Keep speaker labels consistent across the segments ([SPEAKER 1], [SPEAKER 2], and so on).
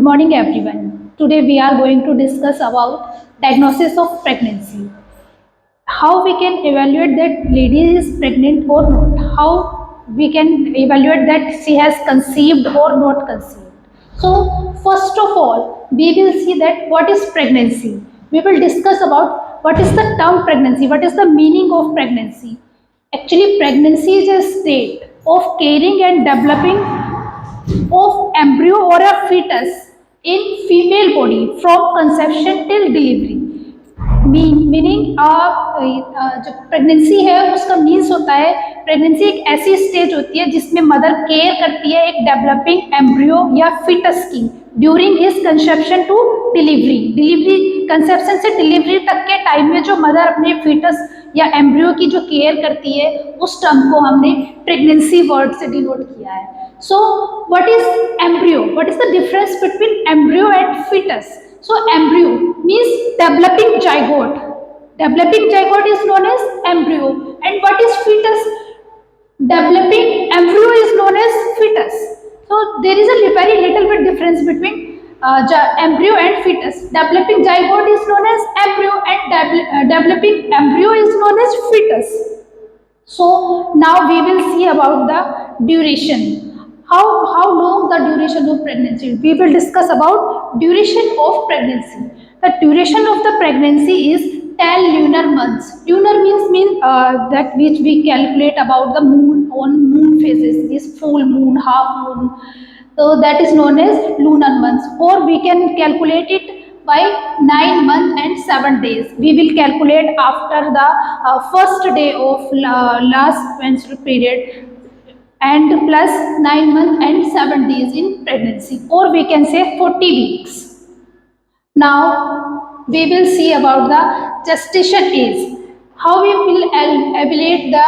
[SPEAKER 1] morning everyone. Today we are going to discuss about diagnosis of pregnancy. How we can evaluate that lady is pregnant or not. How we can evaluate that she has conceived or not conceived. So first of all, we will see that what is pregnancy. We will discuss about what is the term pregnancy, what is the meaning of pregnancy. Actually, pregnancy is a state of caring and developing of embryo or a fetus in female body from conception till delivery. Meaning जो pregnancy है उसका means होता है pregnancy एक ऐसी stage होती है जिसमें मदर केयर करती है एक डेवलपिंग एम्ब्रियो या फिटस की during his conception to delivery conception से डिलीवरी तक के टाइम में जो मदर अपने फिटस या एम्ब्रियो की जो केयर करती है उस टर्म को हमने प्रेगनेंसी वर्ड से डिनोट किया है. So what is embryo? What is the difference between embryo and foetus? So embryo means developing zygote. Developing zygote is known as embryo. And what is fetus? Developing embryo is known as fetus. So there is a very little bit difference between embryo and fetus. Developing zygote is known as embryo and developing embryo is known as fetus. So now we will see about the duration. How long the duration of pregnancy? We will discuss about duration of pregnancy. The duration of the pregnancy is 10 lunar months. Lunar means that which we calculate about the moon on moon phases, this full moon, half moon. So that is known as lunar months, or we can calculate it by 9 months and 7 days. We will calculate after the first day of last menstrual period and plus 9 months and 7 days in pregnancy, or we can say 40 weeks. Now we will see about the gestation age. How we will evaluate the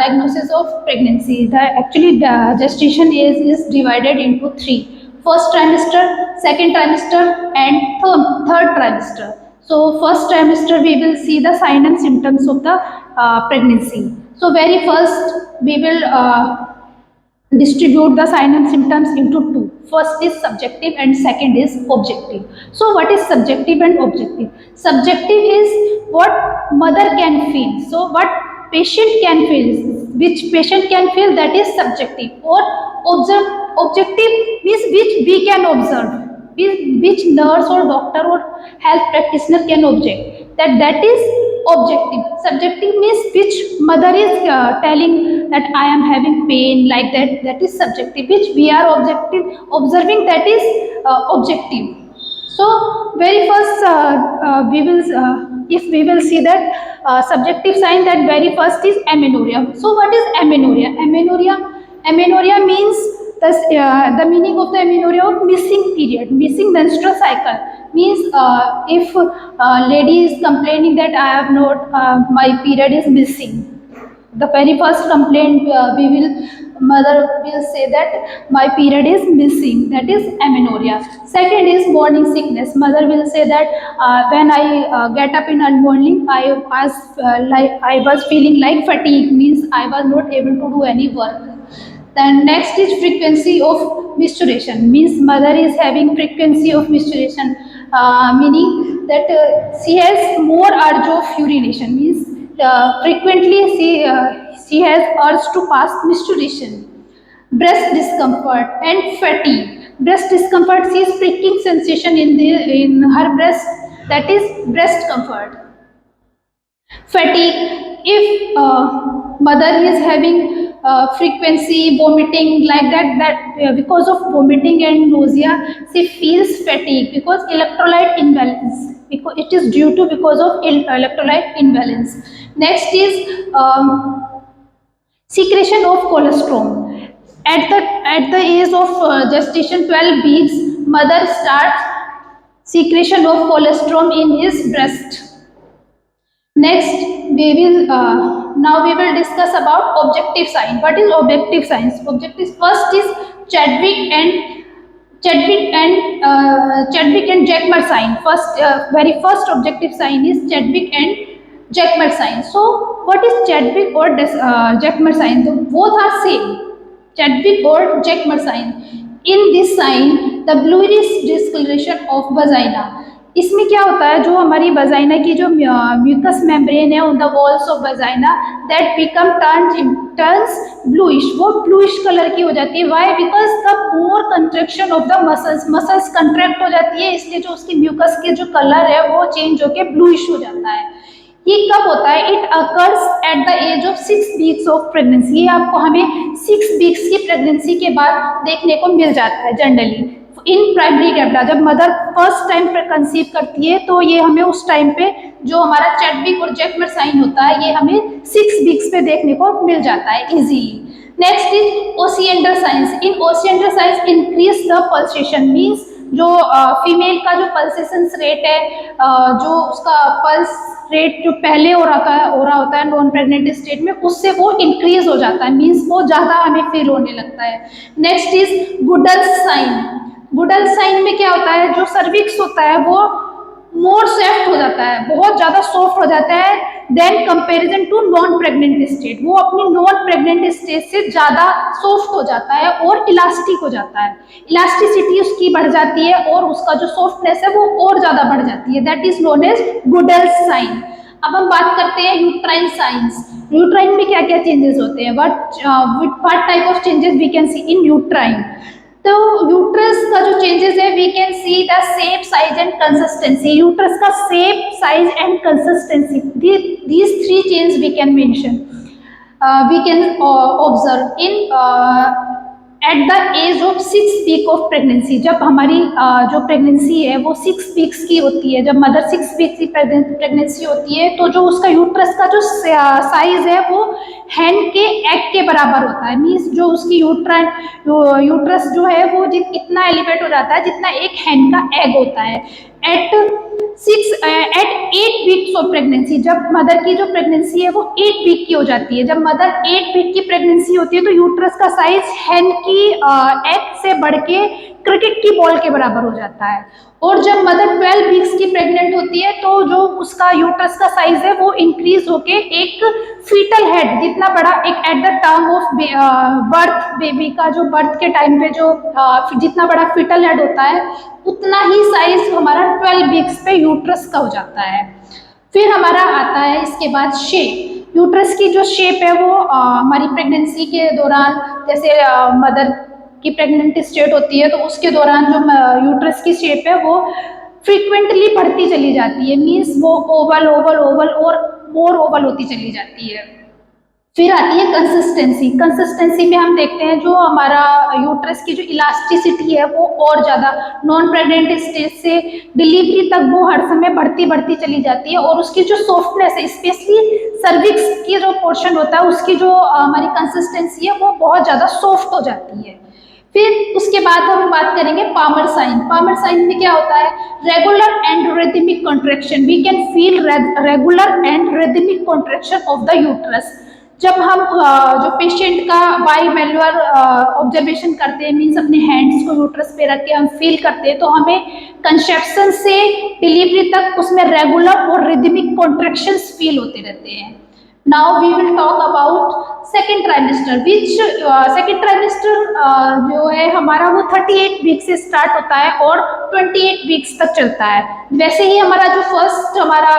[SPEAKER 1] diagnosis of pregnancy? The gestation age is divided into three: first trimester, second trimester, and third trimester. So first trimester we will see the sign and symptoms of the pregnancy. So very first we will distribute the sign and symptoms into two. First is subjective and second is objective. So what is subjective and objective? Subjective is what mother can feel. So what patient can feel, which patient can feel, that is subjective. Or objective means which we can observe, which nurse or doctor or health practitioner can object, that is objective. Subjective means which mother is telling that I am having pain, like that is subjective. Which we are observing, that is objective. So very first if we will see that subjective sign, that very first is amenorrhea. So what is amenorrhea? Amenorrhea means the meaning of the amenorrhea of missing period, missing menstrual cycle. Means if lady is complaining that I have not, my period is missing, the very first complaint mother will say that my period is missing, that is amenorrhea. Second is morning sickness. Mother will say that when I get up in early morning, I was feeling like fatigue, means I was not able to do any work. Then next is frequency of menstruation. Means mother is having frequency of menstruation, meaning that she has more urge of urination. Means frequently she has urge to pass menstruation. Breast discomfort and fatigue. Breast discomfort, she is pricking sensation in her breast, that is breast comfort. Fatigue, if mother is having frequency vomiting, like that because of vomiting and nausea she feels fatigue, because electrolyte imbalance, because it is due to because of electrolyte imbalance. Next is secretion of colostrum. At the age of gestation 12 weeks, mother starts secretion of colostrum in his breast. Next, now we will discuss about objective sign. What is objective signs? Objective first is Chadwick and Jacquemer sign. Very first objective sign is Chadwick and Jacquemer sign. So what is Chadwick or Jacquemer sign? So both are same, Chadwick or Jacquemer sign. In this sign, the bluish discolouration of vagina. इसमें क्या होता है, जो हमारी vagina की जो mucus membrane है on the walls of vagina that become turns bluish, वो ब्लूइश कलर की हो जाती है। Why? Because the more contraction of the muscles contract हो जाती है, इसलिए जो उसकी म्यूकस के जो कलर है वो चेंज होकर ब्लूइश हो जाता है। ये कब होता है? It occurs at the age of 6 weeks of pregnancy. ये आपको हमें 6 वीक्स की प्रेगनेंसी के बाद देखने को मिल जाता है जनरली इन प्राइमरी कैप्टा। जब मदर फर्स्ट टाइम पर कंसीव करती है तो ये हमें उस टाइम पे जो हमारा चैडविक और जैकमर साइन होता है ये हमें 6 वीक्स पे देखने को मिल जाता है easily. Next is Osiander science. In Osiander science increase the pulsation, means जो फीमेल का जो पल्सेशन रेट है, जो उसका पल्स रेट जो पहले हो रहा होता है नॉन प्रेग्नेंट स्टेट में, उससे वो इंक्रीज हो जाता है, मीन्स वो ज़्यादा हमें फील होने लगता है। Next is Goodell's sign. Goodell's sign में क्या होता है, जो सर्विक्स होता है वो मोर सॉफ्ट हो जाता है, बहुत ज़्यादा सॉफ्ट हो जाता है then comparison to non pregnant state. वो अपनी नॉन प्रेग्नेंट स्टेट से ज़्यादा सॉफ्ट हो जाता है और इलास्टिक हो जाता है, इलास्टिसिटी उसकी बढ़ जाती है और उसका जो सॉफ्टनेस है वो और ज़्यादा बढ़ जाती है, that is known as Goodell's sign. अब हम बात करते हैं यूट्राइन साइंस। यूट्राइन में क्या क्या चेंजेस होते हैं, what type of changes we can see in uterine. तो यूट्रस का जो चेंजेस है we can see the shape, size and consistency. Uterus का shape, size and consistency, these three changes we can mention, we can observe in at the age of 6 week of pregnancy. जब हमारी जो pregnancy है वो 6 weeks की होती है, जब मदर 6 वीक्स की प्रेगनेंसी होती है तो जो उसका यूट्रस का जो साइज है वो हैंड के एग के बराबर होता है, मीन्स जो उसकी यूट्रस जो है वो इतना एलिवेट हो जाता है जितना एक हैंड का एग होता है। एट 8 वीक्स ऑफ प्रेगनेंसी, जब मदर की जो प्रेगनेंसी है वो 8 वीक की हो जाती है, जब मदर 8 वीक की प्रेगनेंसी होती है तो यूट्रस का साइज हैंड की एग से बढ़ के क्रिकेट की बॉल के बराबर हो जाता है। और जब मदर 12 वीक्स की प्रेग्नेंट होती है तो जो उसका यूट्रस का साइज है वो इंक्रीज होके एक फीटल हेड जितना बड़ा, एक at the time of birth, baby का जो बर्थ के टाइम पे जो जितना बड़ा फीटल हेड होता है उतना ही साइज हमारा 12 वीक्स पे यूट्रस का हो जाता है। फिर हमारा आता है इसके बाद शेप। यूट्रस की जो शेप है वो हमारी प्रेगनेंसी के दौरान, जैसे मदर की प्रेग्नेंट स्टेट होती है तो उसके दौरान जो यूट्रस की शेप है वो फ्रीक्वेंटली बढ़ती चली जाती है, मीन्स वो ओवल ओवल ओवल और मोर ओवल होती चली जाती है। फिर आती है कंसिस्टेंसी। कंसिस्टेंसी में हम देखते हैं जो हमारा यूट्रस की जो इलास्टिसिटी है वो और ज़्यादा नॉन प्रेग्नेंट स्टेज से डिलीवरी तक वो हर समय बढ़ती बढ़ती चली जाती है, और उसकी जो सॉफ्टनेस है, स्पेशली सर्विक्स की जो पोर्शन होता है उसकी जो हमारी कंसिस्टेंसी है वो बहुत ज़्यादा सॉफ्ट हो जाती है। फिर उसके बाद हम बात करेंगे पामर साइन। पामर साइन में क्या होता है, regular and rhythmic contraction. We can feel regular and rhythmic contraction of the uterus. जब हम जो पेशेंट का बाईमैनुअल ऑब्जर्वेशन करते हैं, मीन्स अपने हैंड्स को यूट्रस पे रख के हम फील करते हैं तो हमें कंसेप्शन से डिलीवरी तक उसमें रेगुलर और रिदमिक कॉन्ट्रैक्शंस फील होते रहते हैं। Now we will talk about second trimester, which second trimester जो है हमारा वो 38 वीक से स्टार्ट होता है और 28 वीक्स तक चलता है। वैसे ही हमारा जो फर्स्ट हमारा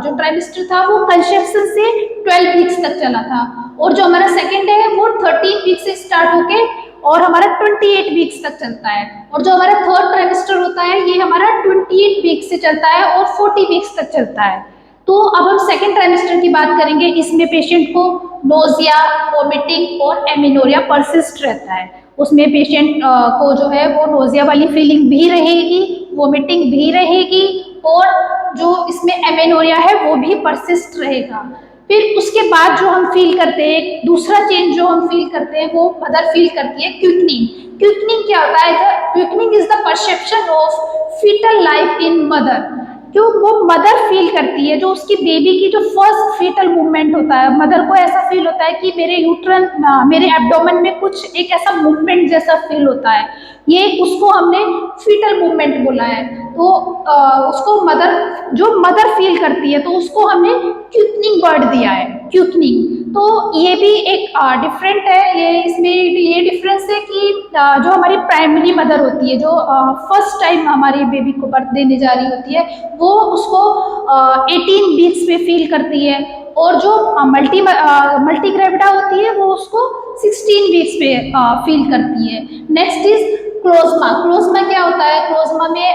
[SPEAKER 1] जो ट्राइमेस्टर था वो कंसेप्शन से 12 वीक्स तक चला था, और जो हमारा सेकेंड है वो 13 वीक से स्टार्ट होके और हमारा 28 वीक्स तक चलता है, और जो हमारा थर्ड ट्राइमेस्टर होता है ये हमारा 28 वीक्स से चलता है और 40 वीक्स तक चलता है। तो अब हम सेकेंड ट्राइमेस्टर की बात करेंगे। इसमें पेशेंट को नोजिया, वोमिटिंग और एमिनोरिया परसिस्ट रहता है। उसमें पेशेंट को जो है वो नोजिया वाली फीलिंग भी रहेगी, वोमिटिंग भी रहेगी, और जो इसमें एमिनोरिया है वो भी परसिस्ट रहेगा। फिर उसके बाद जो हम फील करते हैं, दूसरा चेंज जो हम फील करते हैं वो मदर फील करती है क्विकनिंग। क्विकनिंग क्या होता है? Quickening is the perception of foetal life in mother. जो वो मदर फील करती है, जो उसकी बेबी की जो फर्स्ट फीटल मूवमेंट होता है, मदर को ऐसा फील होता है कि मेरे एब्डोमेन में कुछ एक ऐसा मूवमेंट जैसा फील होता है, ये उसको हमने फीटल मूवमेंट बोला है। तो उसको जो मदर फील करती है तो उसको हमने क्विकनिंग वर्ड दिया है। क्यूकनिंग। तो ये भी एक डिफरेंट है, ये इसमें ये डिफरेंस है कि जो हमारी प्राइमरी मदर होती है, जो फर्स्ट टाइम हमारी बेबी को बर्थ देने जा रही होती है, वो उसको 18 वीक्स पे फील करती है, और जो मल्टीग्रेविडा होती है वो उसको 16 वीक्स पे फील करती है। Next is क्लोज्मा। क्लोज्मा क्या होता है? क्लोज्मा में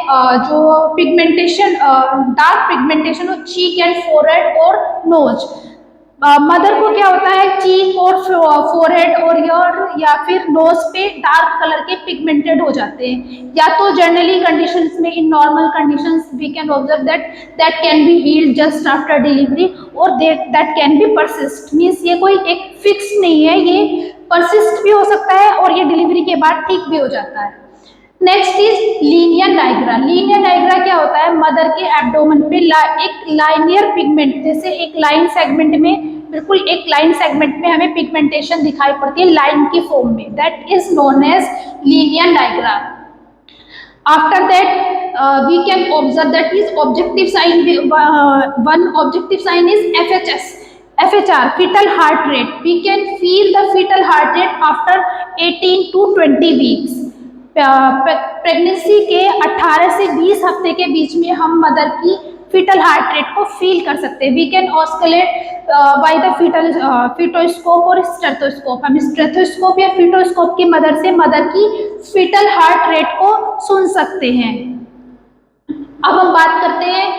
[SPEAKER 1] जो पिगमेंटेशन, डार्क पिगमेंटेशन हो चीक एंड फोरहेड और नोज। मदर को क्या होता है? चीक और फोरहेड और ईयर या फिर नोज पे डार्क कलर के पिगमेंटेड हो जाते हैं, या तो जनरली कंडीशंस में, in normal conditions we can observe that can be healed just after delivery, और that can be persist. Means ये कोई एक फिक्स नहीं है, ये परसिस्ट भी हो सकता है और ये डिलीवरी के बाद ठीक भी हो जाता है। Next is linea nigra. Linea nigra क्या होता है? मदर के एब्डोमेन पे एक लाइनियर पिगमेंट, जैसे एक लाइन सेगमेंट में, बिल्कुल एक लाइन सेगमेंट में हमें पिगमेंटेशन दिखाई पड़ती है लाइन की फॉर्म में, that is known as linea nigra. After that, we can observe that is objective sign. One objective sign is FHS, FHR, fetal heart rate. We can feel the fetal heart rate after 18 to 20 weeks. Pregnancy के 18 से 20 हफ्ते के बीच में हम mother की fetal heart rate को feel कर सकते हैं। वी कैन ऑस्कुलेट बाय द फीटोस्कोप और स्टेथोस्कोप। हम स्टेथोस्कोप या फीटोस्कोप की मदद से मदर की फीटल हार्ट रेट को सुन सकते हैं। अब हम बात करते हैं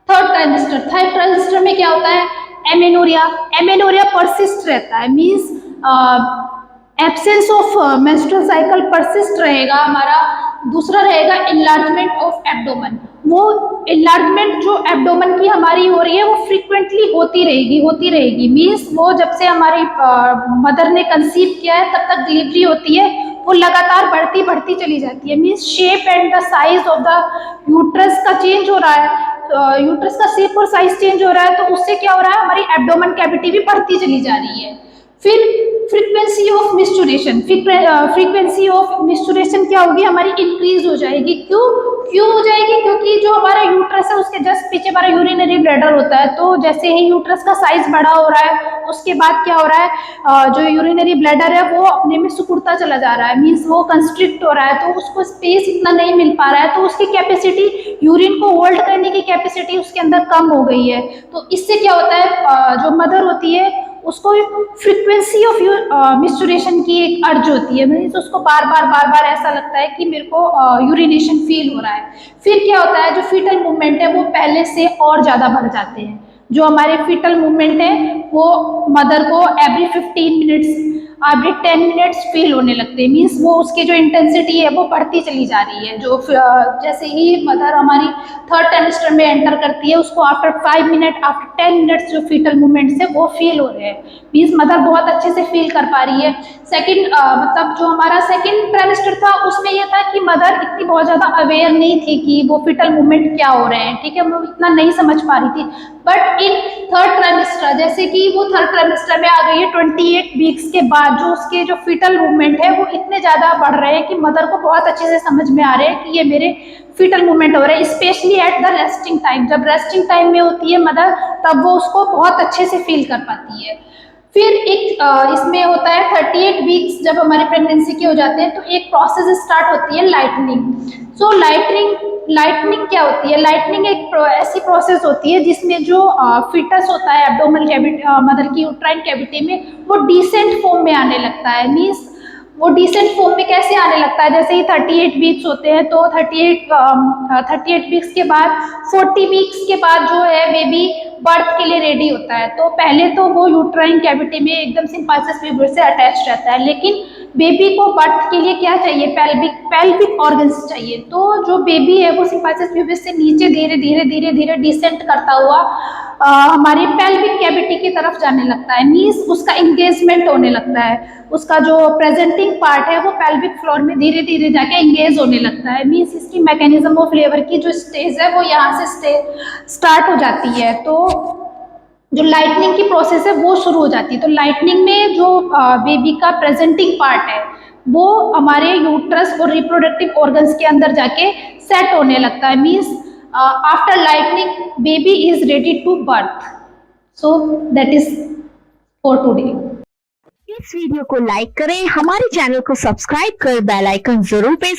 [SPEAKER 1] थर्ड ट्राइमेस्टर। थर्ड ट्राइमेस्टर में क्या होता है? एमेनोरिया। एमेनोरिया परसिस्ट रहता है, means absence of menstrual cycle persist रहेगा हमारा। दूसरा रहेगा इनलार्जमेंट ऑफ एब्डोमेन। वो इनलार्जमेंट जो एब्डोमेन की हमारी हो रही है वो फ्रीक्वेंटली होती रहेगी। मीन्स वो जब से हमारी मदर ने कंसीव किया है तब तक डिलीवरी होती है, वो लगातार बढ़ती चली जाती है। Means shape and the size of the uterus का चेंज हो रहा है, यूट्रस का शेप और साइज चेंज हो रहा है, तो उससे क्या हो रहा है? हमारी एब्डोमेन कैविटी भी बढ़ती चली जा रही है। फिर फ्रीक्वेंसी ऑफ मिस्चुरेशन। फ्रीक्वेंसी ऑफ मिस्चुरेशन क्या होगी? हमारी इंक्रीज हो जाएगी। क्यों हो जाएगी? क्योंकि जो हमारा यूट्रस है उसके जस्ट पीछे हमारा यूरिनरी ब्लैडर होता है, तो जैसे ही यूट्रस का साइज बड़ा हो रहा है उसके बाद क्या हो रहा है? जो यूरिनरी ब्लैडर है वो अपने में सिकुड़ता चला जा रहा है, मीन्स वो कंस्ट्रिक्ट हो रहा है, तो उसको स्पेस इतना नहीं मिल पा रहा है, तो उसकी कैपेसिटी, यूरिन को होल्ड करने की कैपेसिटी उसके अंदर कम हो गई है। तो इससे क्या होता है? जो मदर होती है उसको फ्रीक्वेंसी ऑफ मिस्चुरेशन की एक अर्ज होती है, मीन्स उसको बार बार ऐसा लगता है कि मेरे को यूरिनेशन फील हो रहा है। फिर क्या होता है? जो फीटल मूवमेंट है वो पहले से और ज़्यादा बढ़ जाते हैं। जो हमारे फीटल मूवमेंट है वो मदर को every 15 minutes, every 10 minutes feel होने लगते हैं। मीन्स वो उसकी जो इंटेंसिटी है वो बढ़ती चली जा रही है। जो जैसे ही मदर हमारी थर्ड ट्राइमेस्टर में एंटर करती है उसको आफ्टर 5 मिनट, आफ्टर 10 मिनट्स जो फीटल मूवमेंट्स है वो फील हो रहे हैं। मीन्स मदर बहुत अच्छे से फील कर पा रही है। सेकेंड मतलब जो हमारा सेकेंड ट्राइमेस्टर था उसमें यह था कि मदर इतनी बहुत ज़्यादा अवेयर नहीं थी कि वो फीटल मूवमेंट क्या हो रहे हैं, ठीक है, वो इतना नहीं समझ पा रही थी। बट इन थर्ड ट्राइमेस्टर, जैसे कि वो थर्ड ट्राइमेस्टर में आ गई है 28 वीक्स के बाद, जो उसके जो फीटल मूवमेंट है वो इतने ज़्यादा बढ़ रहे हैं कि मदर को बहुत अच्छे से समझ में आ रहे हैं कि ये मेरे फीटल मूवमेंट हो रहे हैं, specially at the resting time. जब रेस्टिंग टाइम में होती है मदर तब वो उसको बहुत अच्छे से फील कर पाती है। फिर एक इसमें होता है 38 वीक्स जब हमारे प्रेगनेंसी के हो जाते हैं तो एक प्रोसेस स्टार्ट होती है लाइटनिंग। सो लाइटनिंग क्या होती है? लाइटनिंग एक ऐसी प्रोसेस होती है जिसमें जो फीटस होता है एब्डोमिनल कैविटी, मदर की यूट्राइन कैविटी में, वो डिसेंट फॉर्म में आने लगता है। मीन्स वो डिसेंट फॉर्म में कैसे आने लगता है? जैसे ही 38 वीक्स होते हैं तो 38 वीक्स के बाद 40 वीक्स के बाद जो है बेबी बर्थ के लिए रेडी होता है। तो पहले तो वो यूट्राइन कैविटी में एकदम सिंपाइसिस ट्यूब्यूल से अटैच रहता है, लेकिन बेबी को बर्थ के लिए क्या चाहिए? पेल्विक ऑर्गन्स चाहिए। तो जो बेबी है वो सिंपाइसिस ट्यूब्यूल से नीचे धीरे धीरे डिसेंट करता हुआ हमारी पेल्विक कैविटी की तरफ जाने लगता है। मीन्स उसका इंगेजमेंट होने लगता है, उसका जो प्रेजेंटिंग पार्ट है वो पेल्विक फ्लोर में धीरे धीरे जाके इंगेज होने लगता है। मीन्स इसकी मैकेनिज्म ऑफ लेबर की जो स्टेज है वो यहाँ से स्टार्ट हो जाती है। तो जो लाइटनिंग की प्रोसेस है वो शुरू हो जाती है। तो लाइटनिंग में जो बेबी का प्रेजेंटिंग पार्ट है वो हमारे यूट्रस और रिप्रोडक्टिव ऑर्गन्स के अंदर जाके सेट होने लगता है। Means after lightening baby is ready to birth. So that is for today.
[SPEAKER 2] इस वीडियो को लाइक करें, हमारे चैनल को सब्सक्राइब कर बेल आइकन जरूर प्रेस